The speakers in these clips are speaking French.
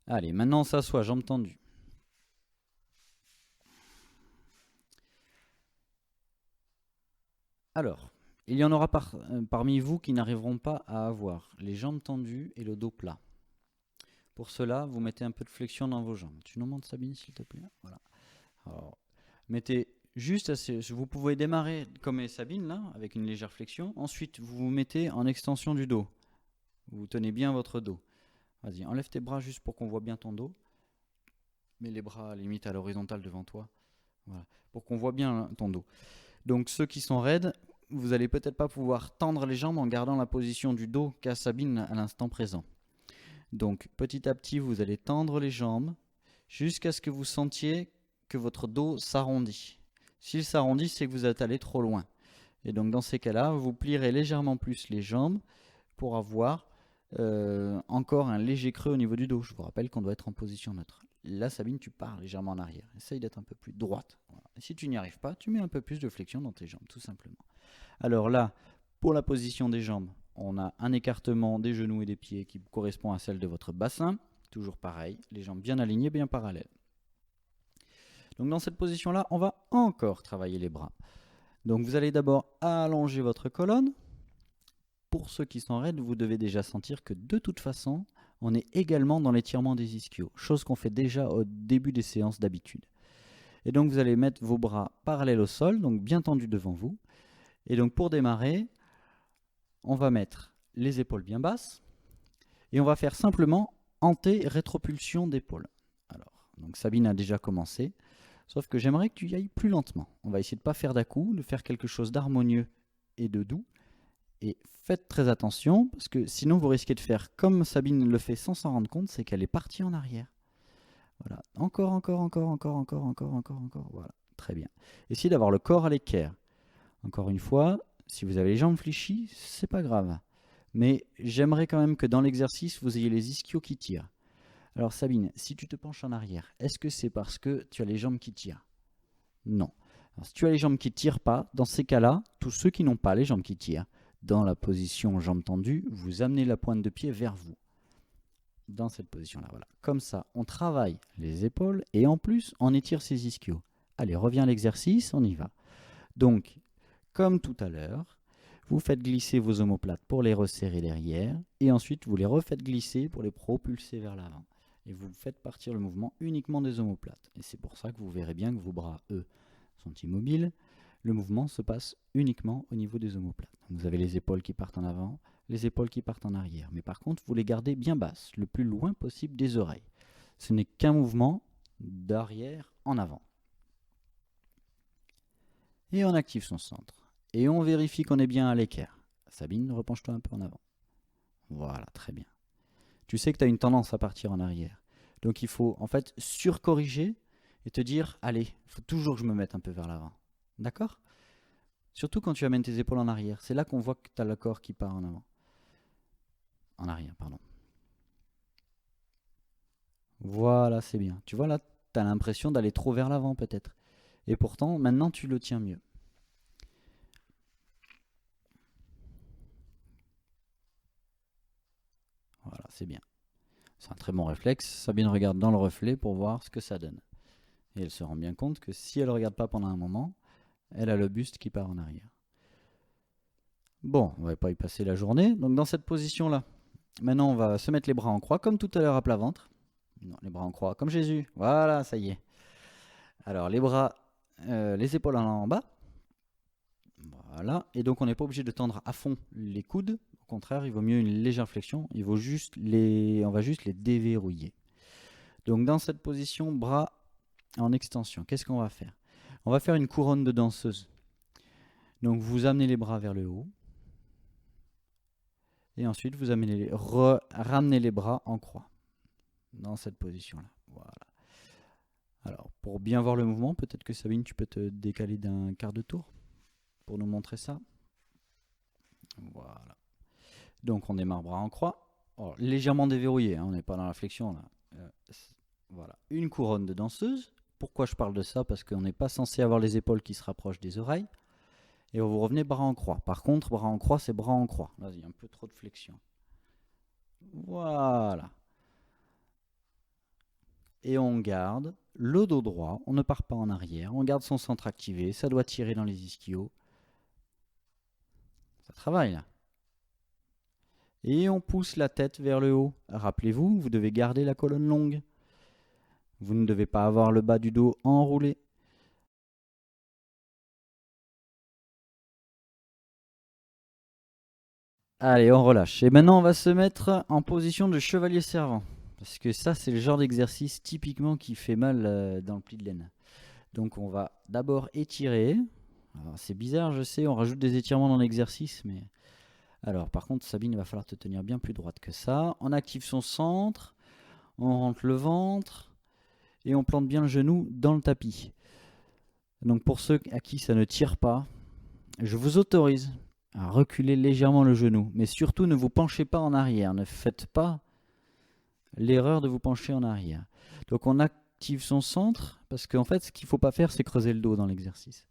Allez, maintenant on s'assoit, jambes tendues. Alors, il y en aura parmi vous qui n'arriveront pas à avoir les jambes tendues et le dos plat. Pour cela, vous mettez un peu de flexion dans vos jambes. Tu nous montres, Sabine, s'il te plaît. Voilà. Alors, mettez juste assez. Vous pouvez démarrer comme Sabine, là, avec une légère flexion. Ensuite, vous vous mettez en extension du dos. Vous tenez bien votre dos. Vas-y, enlève tes bras juste pour qu'on voit bien ton dos. Mets les bras à limite à l'horizontale devant toi. Voilà, pour qu'on voit bien ton dos. Donc ceux qui sont raides, vous allez peut-être pas pouvoir tendre les jambes en gardant la position du dos qu'a Sabine à l'instant présent. Donc petit à petit, vous allez tendre les jambes jusqu'à ce que vous sentiez que votre dos s'arrondit. S'il s'arrondit, c'est que vous êtes allé trop loin. Et donc dans ces cas-là, vous plierez légèrement plus les jambes pour avoir encore un léger creux au niveau du dos. Je vous rappelle qu'on doit être en position neutre. Là, Sabine, tu pars légèrement en arrière. Essaye d'être un peu plus droite. Voilà. Et si tu n'y arrives pas, tu mets un peu plus de flexion dans tes jambes, tout simplement. Alors là, pour la position des jambes, on a un écartement des genoux et des pieds qui correspond à celle de votre bassin. Toujours pareil, les jambes bien alignées, bien parallèles. Donc dans cette position-là, on va encore travailler les bras. Donc vous allez d'abord allonger votre colonne. Pour ceux qui sont raides, vous devez déjà sentir que de toute façon, on est également dans l'étirement des ischios, chose qu'on fait déjà au début des séances d'habitude. Et donc vous allez mettre vos bras parallèles au sol, donc bien tendus devant vous. Et donc pour démarrer, on va mettre les épaules bien basses et on va faire simplement anté-rétropulsion d'épaule. Alors, donc Sabine a déjà commencé, sauf que j'aimerais que tu y ailles plus lentement. On va essayer de ne pas faire d'à-coup, de faire quelque chose d'harmonieux et de doux. Et faites très attention, parce que sinon vous risquez de faire comme Sabine le fait sans s'en rendre compte, c'est qu'elle est partie en arrière. Voilà, encore, encore, encore, encore, encore, encore, encore, encore. Voilà, très bien. Essayez d'avoir le corps à l'équerre. Encore une fois, si vous avez les jambes fléchies, c'est pas grave. Mais j'aimerais quand même que dans l'exercice, vous ayez les ischios qui tirent. Alors Sabine, si tu te penches en arrière, est-ce que c'est parce que tu as les jambes qui tirent? Non. Alors, si tu as les jambes qui ne tirent pas, dans ces cas-là, tous ceux qui n'ont pas les jambes qui tirent, dans la position jambes tendues, vous amenez la pointe de pied vers vous. Dans cette position-là, voilà. Comme ça, on travaille les épaules et en plus, on étire ses ischios. Allez, reviens à l'exercice, on y va. Donc, comme tout à l'heure, vous faites glisser vos omoplates pour les resserrer derrière et ensuite vous les refaites glisser pour les propulser vers l'avant. Et vous faites partir le mouvement uniquement des omoplates. Et c'est pour ça que vous verrez bien que vos bras, eux, sont immobiles. Le mouvement se passe uniquement au niveau des omoplates. Vous avez les épaules qui partent en avant, les épaules qui partent en arrière. Mais par contre, vous les gardez bien basses, le plus loin possible des oreilles. Ce n'est qu'un mouvement d'arrière en avant. Et on active son centre. Et on vérifie qu'on est bien à l'équerre. Sabine, repenche-toi un peu en avant. Voilà, très bien. Tu sais que tu as une tendance à partir en arrière. Donc il faut en fait surcorriger et te dire, allez, il faut toujours que je me mette un peu vers l'avant. D'accord? Surtout quand tu amènes tes épaules en arrière. C'est là qu'on voit que tu as le corps qui part en avant. En arrière, pardon. Voilà, c'est bien. Tu vois là, tu as l'impression d'aller trop vers l'avant peut-être. Et pourtant, maintenant, tu le tiens mieux. Voilà, c'est bien. C'est un très bon réflexe. Sabine regarde dans le reflet pour voir ce que ça donne. Et elle se rend bien compte que si elle ne regarde pas pendant un moment, elle a le buste qui part en arrière. Bon, on ne va pas y passer la journée. Donc dans cette position-là, maintenant on va se mettre les bras en croix, comme tout à l'heure à plat ventre. Non, les bras en croix, comme Jésus. Voilà, ça y est. Alors les bras, les épaules en bas. Voilà. Et donc on n'est pas obligé de tendre à fond les coudes. Au contraire, il vaut mieux une légère flexion. On va juste les déverrouiller. Donc dans cette position, bras en extension, qu'est-ce qu'on va faire? On va faire une couronne de danseuse. Donc vous amenez les bras vers le haut. Et ensuite, vous ramenez les bras en croix. Dans cette position-là. Voilà. Alors, pour bien voir le mouvement, peut-être que Sabine, tu peux te décaler d'un quart de tour pour nous montrer ça. Voilà. Donc, on démarre bras en croix. Alors, légèrement déverrouillé, hein, on n'est pas dans la flexion là. Voilà. Une couronne de danseuse. Pourquoi je parle de ça? Parce qu'on n'est pas censé avoir les épaules qui se rapprochent des oreilles. Et vous revenez bras en croix. Par contre, bras en croix, c'est bras en croix. Vas-y, un peu trop de flexion. Voilà. Et on garde le dos droit, on ne part pas en arrière, on garde son centre activé, ça doit tirer dans les ischios. Ça travaille là. Et on pousse la tête vers le haut. Rappelez-vous, vous devez garder la colonne longue. Vous ne devez pas avoir le bas du dos enroulé. Allez, on relâche. Et maintenant, on va se mettre en position de chevalier servant. Parce que ça, c'est le genre d'exercice typiquement qui fait mal dans le pli de laine. Donc, on va d'abord étirer. C'est bizarre, je sais, on rajoute des étirements dans l'exercice, mais... Alors, par contre, Sabine, il va falloir te tenir bien plus droite que ça. On active son centre, on rentre le ventre, et on plante bien le genou dans le tapis. Donc, pour ceux à qui ça ne tire pas, je vous autorise à reculer légèrement le genou, mais surtout ne vous penchez pas en arrière, ne faites pas l'erreur de vous pencher en arrière. Donc on active son centre, parce qu'en fait ce qu'il ne faut pas faire c'est creuser le dos dans l'exercice.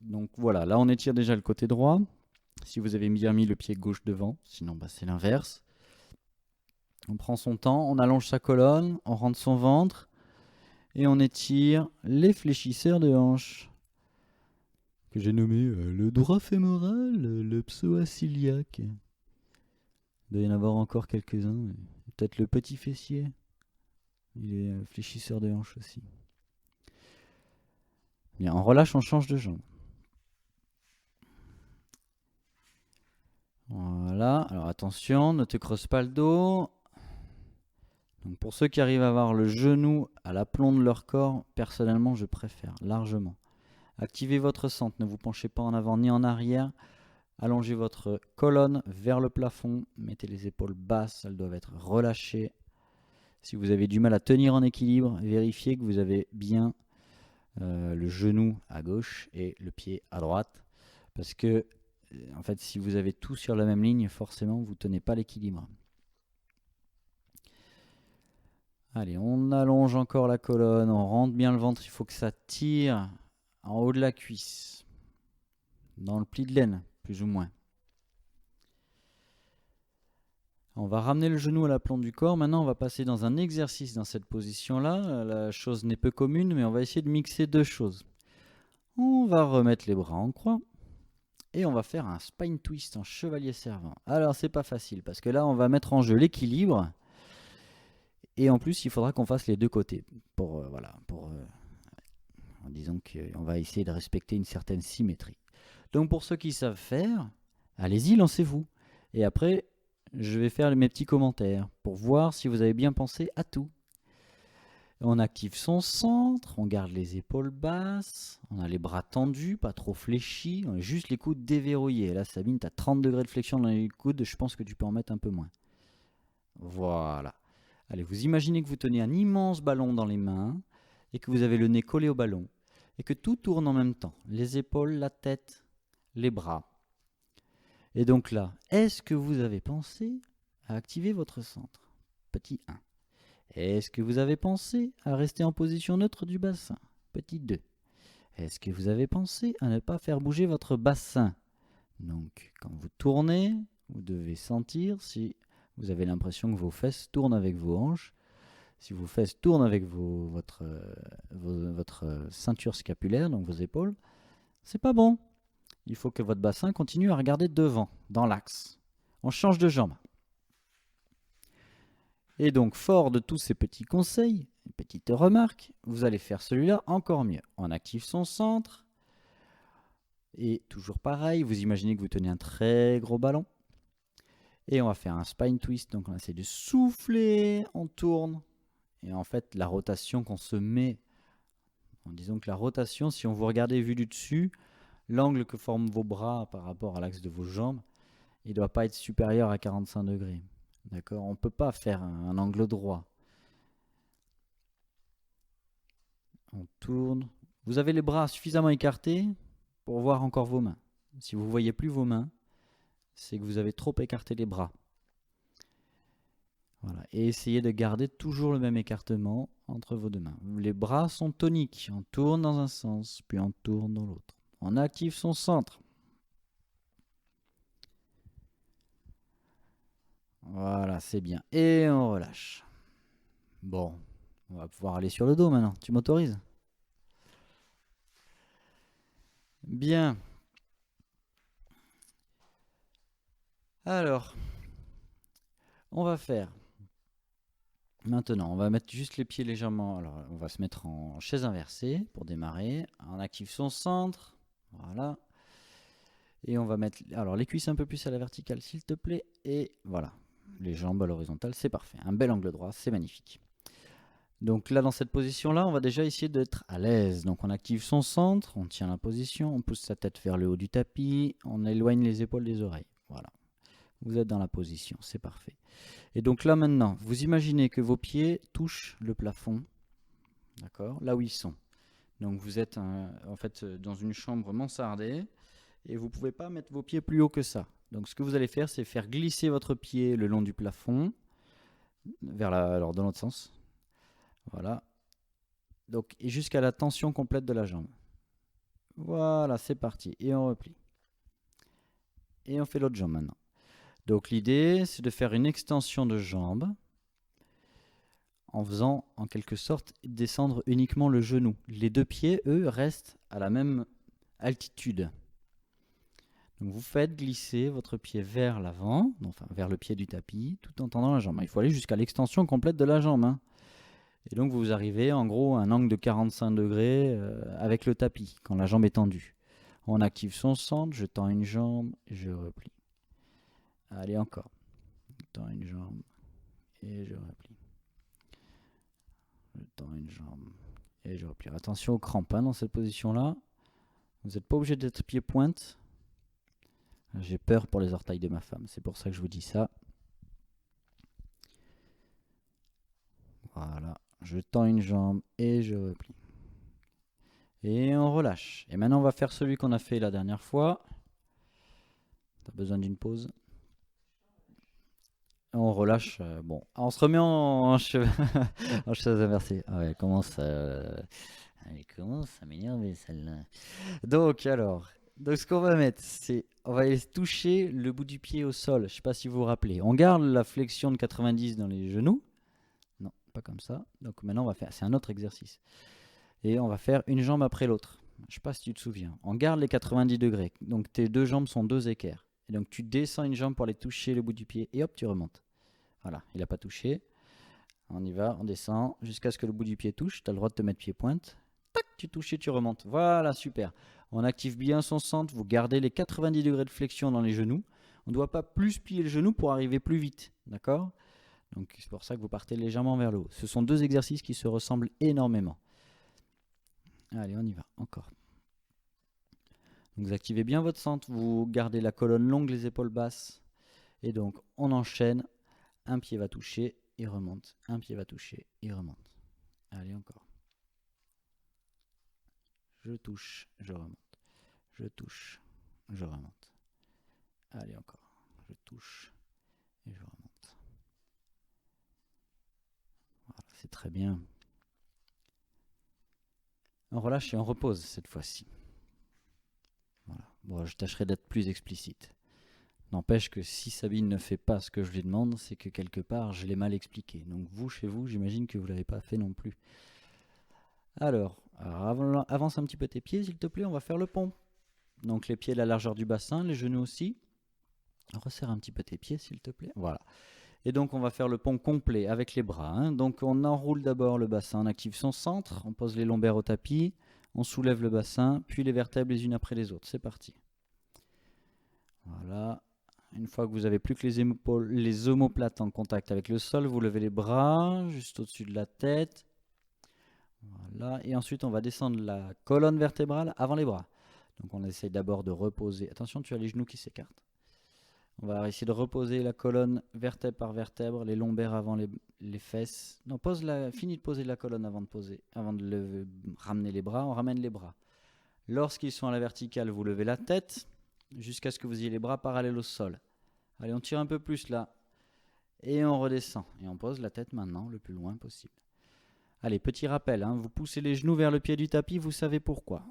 Donc voilà, là on étire déjà le côté droit, si vous avez bien mis le pied gauche devant, sinon bah, c'est l'inverse. On prend son temps, on allonge sa colonne, on rentre son ventre, et on étire les fléchisseurs de hanche, que j'ai nommé le droit fémoral, le psoas-iliaque. Il doit y en avoir encore quelques-uns. Peut-être le petit fessier. Il est fléchisseur de hanche aussi. Bien, on relâche, on change de jambe. Voilà. Alors attention, ne te creuse pas le dos. Donc pour ceux qui arrivent à avoir le genou à l'aplomb de leur corps, personnellement, je préfère largement. Activez votre centre, ne vous penchez pas en avant ni en arrière. Allongez votre colonne vers le plafond, mettez les épaules basses, elles doivent être relâchées. Si vous avez du mal à tenir en équilibre, vérifiez que vous avez bien le genou à gauche et le pied à droite. Parce que, en fait, si vous avez tout sur la même ligne, forcément, vous ne tenez pas l'équilibre. Allez, on allonge encore la colonne, on rentre bien le ventre, il faut que ça tire en haut de la cuisse, dans le pli de laine, plus ou moins. On va ramener le genou à l'aplomb du corps. Maintenant, on va passer dans un exercice dans cette position-là. La chose n'est peu commune, mais on va essayer de mixer deux choses. On va remettre les bras en croix et on va faire un spine twist en chevalier servant. Alors, c'est pas facile parce que là, on va mettre en jeu l'équilibre et en plus, il faudra qu'on fasse les deux côtés en disant qu'on va essayer de respecter une certaine symétrie. Donc, pour ceux qui savent faire, allez-y, lancez-vous. Et après, je vais faire mes petits commentaires pour voir si vous avez bien pensé à tout. On active son centre, on garde les épaules basses, on a les bras tendus, pas trop fléchis, on a juste les coudes déverrouillés. Là, Sabine, tu as 30 degrés de flexion dans les coudes, je pense que tu peux en mettre un peu moins. Voilà. Allez, vous imaginez que vous tenez un immense ballon dans les mains et que vous avez le nez collé au ballon et que tout tourne en même temps. Les épaules, la tête, les bras. Et donc là, est-ce que vous avez pensé à activer votre centre? Petit 1. Est-ce que vous avez pensé à rester en position neutre du bassin? Petit 2. Est-ce que vous avez pensé à ne pas faire bouger votre bassin? Donc, quand vous tournez, vous devez sentir si vous avez l'impression que vos fesses tournent avec vos hanches. Si vos fesses tournent avec votre ceinture scapulaire, donc vos épaules, c'est pas bon. Il faut que votre bassin continue à regarder devant, dans l'axe. On change de jambe. Et donc, fort de tous ces petits conseils, petites remarques, vous allez faire celui-là encore mieux. On active son centre. Et toujours pareil, vous imaginez que vous tenez un très gros ballon. Et on va faire un spine twist. Donc, on essaie de souffler, on tourne. Et en fait, la rotation qu'on se met, en disant que la rotation, si on vous regardez vu du dessus, l'angle que forment vos bras par rapport à l'axe de vos jambes, il ne doit pas être supérieur à 45 degrés. D'accord? On ne peut pas faire un angle droit. On tourne. Vous avez les bras suffisamment écartés pour voir encore vos mains. Si vous ne voyez plus vos mains, c'est que vous avez trop écarté les bras. Voilà. Et essayez de garder toujours le même écartement entre vos deux mains. Les bras sont toniques. On tourne dans un sens, puis on tourne dans l'autre. On active son centre. Voilà, c'est bien. Et on relâche. Bon, on va pouvoir aller sur le dos maintenant. Tu m'autorises? Bien. Alors, on va faire. Maintenant, on va mettre juste les pieds légèrement. Alors, on va se mettre en chaise inversée pour démarrer. On active son centre. Voilà. Et on va mettre alors les cuisses un peu plus à la verticale, s'il te plaît. Et voilà. Les jambes à l'horizontale, c'est parfait. Un bel angle droit, c'est magnifique. Donc là, dans cette position-là, on va déjà essayer d'être à l'aise. Donc on active son centre, on tient la position, on pousse sa tête vers le haut du tapis, on éloigne les épaules des oreilles. Voilà. Vous êtes dans la position, c'est parfait. Et donc là maintenant, vous imaginez que vos pieds touchent le plafond, d'accord, là où ils sont. Donc vous êtes en fait dans une chambre mansardée et vous ne pouvez pas mettre vos pieds plus haut que ça. Donc ce que vous allez faire, c'est faire glisser votre pied le long du plafond, alors dans l'autre sens. Voilà. Donc et jusqu'à la tension complète de la jambe. Voilà, c'est parti. Et on replie. Et on fait l'autre jambe maintenant. Donc l'idée, c'est de faire une extension de jambe en faisant en quelque sorte descendre uniquement le genou. Les deux pieds, eux, restent à la même altitude. Donc vous faites glisser votre pied vers l'avant, enfin vers le pied du tapis, tout en tendant la jambe. Il faut aller jusqu'à l'extension complète de la jambe. Et donc vous arrivez en gros à un angle de 45 degrés avec le tapis, quand la jambe est tendue. On active son centre, je tends une jambe, je replie. Allez encore. Je tends une jambe et je replie. Je tends une jambe et je replie. Attention aux crampes dans cette position-là. Vous n'êtes pas obligé d'être pied-pointe. J'ai peur pour les orteils de ma femme, c'est pour ça que je vous dis ça. Voilà, je tends une jambe et je replie. Et on relâche. Et maintenant on va faire celui qu'on a fait la dernière fois. T'as besoin d'une pause? On relâche. Bon, on se remet en chaise inversée. Ah ouais, elle commence à m'énerver celle-là. Donc alors, ce qu'on va mettre, c'est on va aller toucher le bout du pied au sol. Je ne sais pas si vous vous rappelez. On garde la flexion de 90 dans les genoux. Non, pas comme ça. Donc maintenant on va faire, c'est un autre exercice. Et on va faire une jambe après l'autre. Je ne sais pas si tu te souviens. On garde les 90 degrés. Donc tes deux jambes sont deux équerres. Et donc tu descends une jambe pour aller toucher le bout du pied et hop, tu remontes. Voilà, il n'a pas touché. On y va, on descend jusqu'à ce que le bout du pied touche. Tu as le droit de te mettre pied-pointe. Tac, tu touches et tu remontes. Voilà, super. On active bien son centre. Vous gardez les 90 degrés de flexion dans les genoux. On ne doit pas plus plier le genou pour arriver plus vite. D'accord? Donc c'est pour ça que vous partez légèrement vers le haut. Ce sont deux exercices qui se ressemblent énormément. Allez, on y va, encore. Donc vous activez bien votre centre, vous gardez la colonne longue, les épaules basses. Et donc on enchaîne, un pied va toucher, il remonte. Un pied va toucher, il remonte. Allez, encore. Je touche, je remonte. Je touche, je remonte. Allez, encore. Je touche et je remonte. Voilà, c'est très bien. On relâche et on repose cette fois-ci. Voilà. Bon, je tâcherai d'être plus explicite. N'empêche que si Sabine ne fait pas ce que je lui demande, c'est que quelque part, je l'ai mal expliqué. Donc vous, chez vous, j'imagine que vous ne l'avez pas fait non plus. Alors avance un petit peu tes pieds, s'il te plaît, on va faire le pont. Donc les pieds à la largeur du bassin, les genoux aussi. Resserre un petit peu tes pieds, s'il te plaît. Voilà. Et donc on va faire le pont complet avec les bras. Donc on enroule d'abord le bassin, on active son centre, on pose les lombaires au tapis, on soulève le bassin, puis les vertèbres les unes après les autres. C'est parti. Voilà. Une fois que vous avez plus que les omoplates en contact avec le sol, vous levez les bras juste au-dessus de la tête. Voilà. Et ensuite, on va descendre la colonne vertébrale avant les bras. Donc on essaye d'abord de reposer. Attention, tu as les genoux qui s'écartent. On va essayer de reposer la colonne vertèbre par vertèbre, les lombaires avant les fesses. Non, finis de poser la colonne avant de ramener les bras. On ramène les bras. Lorsqu'ils sont à la verticale, vous levez la tête jusqu'à ce que vous ayez les bras parallèles au sol. Allez, on tire un peu plus là. Et on redescend. Et on pose la tête maintenant le plus loin possible. Allez, petit rappel, vous poussez les genoux vers le pied du tapis, vous savez pourquoi.